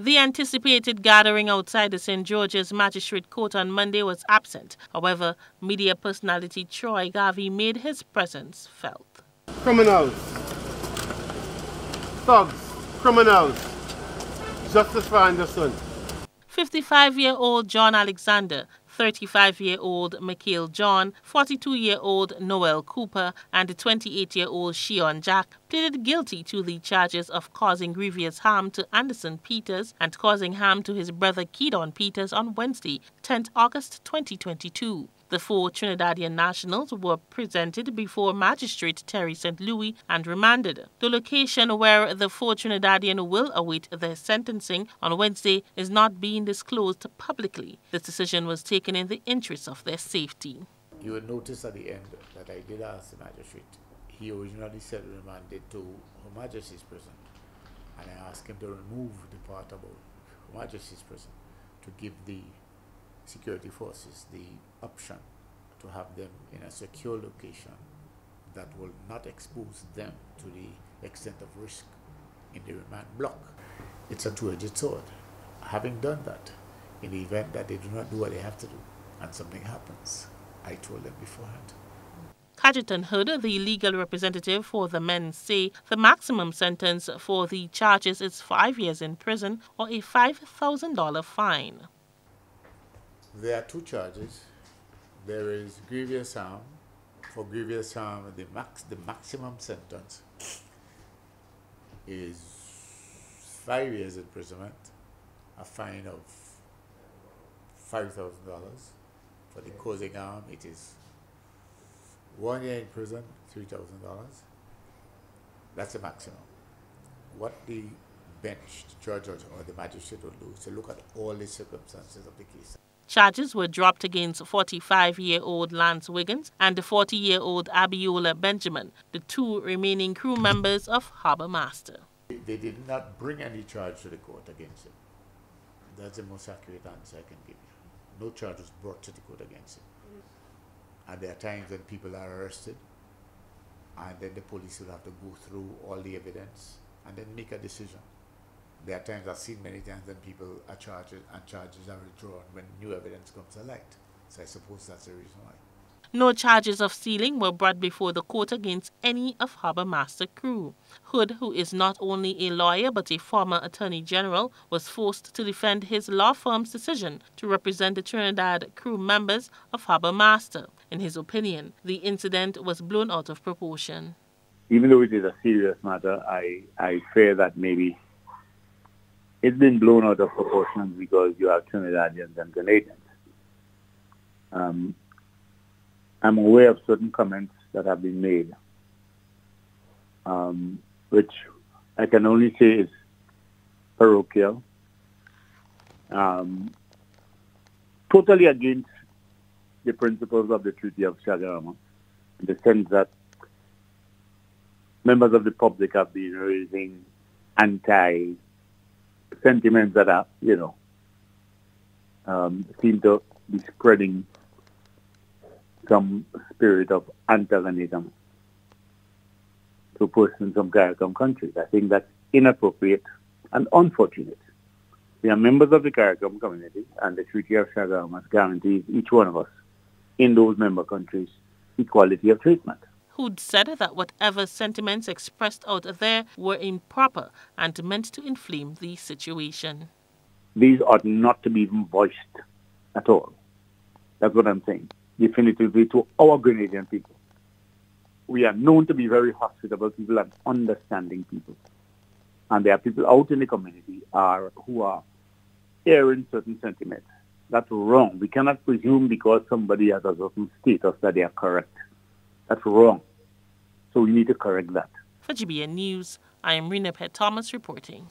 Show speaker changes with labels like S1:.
S1: The anticipated gathering outside the St. George's Magistrate Court on Monday was absent. However, media personality Troy Garvey made his presence felt.
S2: Criminals, thugs, criminals, justice for Anderson.
S1: 55-year-old John Alexander, 35-year-old Mikhail John, 42-year-old Noel Cooper, and 28-year-old Shion Jack pleaded guilty to the charges of causing grievous harm to Anderson Peters and causing harm to his brother Kiddon Peters on Wednesday, 10th August 2022. The four Trinidadian nationals were presented before Magistrate Terry St. Louis and remanded. The location where the four Trinidadian will await their sentencing on Wednesday is not being disclosed publicly. This decision was taken in the interest of their safety.
S3: You will notice at the end that I did ask the magistrate. He originally said remanded to Her Majesty's prison, and I asked him to remove the part about Her Majesty's prison to give the security forces the option to have them in a secure location that will not expose them to the extent of risk in the remand block. It's a two-edged sword. Having done that, in the event that they do not do what they have to do and something happens, I told them beforehand.
S1: Cajetan Hood, the legal representative for the men, say the maximum sentence for the charges is 5 years in prison or a $5,000 fine.
S3: There are two charges. There is grievous harm. For grievous harm, the maximum sentence is 5 years imprisonment, a fine of $5,000. For the causing harm, it is 1 year in prison, $3,000. That's the maximum. What the bench, the judge or the magistrate will do is to look at all the circumstances of the case.
S1: Charges were dropped against 45-year-old Lance Wiggins and the 40-year-old Abiola Benjamin, the two remaining crew members of Harbour Master.
S3: They did not bring any charge to the court against him. That's the most accurate answer I can give you. No charge was brought to the court against him. And there are times when people are arrested, and then the police will have to go through all the evidence and then make a decision. There are times I've seen many times when people are charged and charges are withdrawn when new evidence comes to light. So I suppose that's the reason why.
S1: No charges of stealing were brought before the court against any of Harbour Master crew. Hood, who is not only a lawyer but a former Attorney General, was forced to defend his law firm's decision to represent the Trinidad crew members of Harbour Master. In his opinion, the incident was blown out of proportion.
S4: Even though it is a serious matter, I fear that maybe it's been blown out of proportion because you have Trinidadians and Grenadians. I'm aware of certain comments that have been made, which I can only say is parochial, totally against the principles of the Treaty of Shagarama, in the sense that members of the public have been raising anti-sentiments that are, seem to be spreading some spirit of antagonism to persons from CARICOM countries. I think that's inappropriate and unfortunate. We are members of the CARICOM community, and the Treaty of Shagarama guarantees each one of us in those member countries equality of treatment.
S1: Hood said that whatever sentiments expressed out there were improper and meant to inflame the situation.
S4: These ought not to be even voiced at all. That's what I'm saying. Definitively to our Grenadian people. We are known to be very hospitable people and understanding people. And there are people out in the community who are airing certain sentiments. That's wrong. We cannot presume because somebody has a certain status that they are correct. That's wrong. So we need to correct that.
S1: For GBN News, I am Rena Pett Thomas reporting.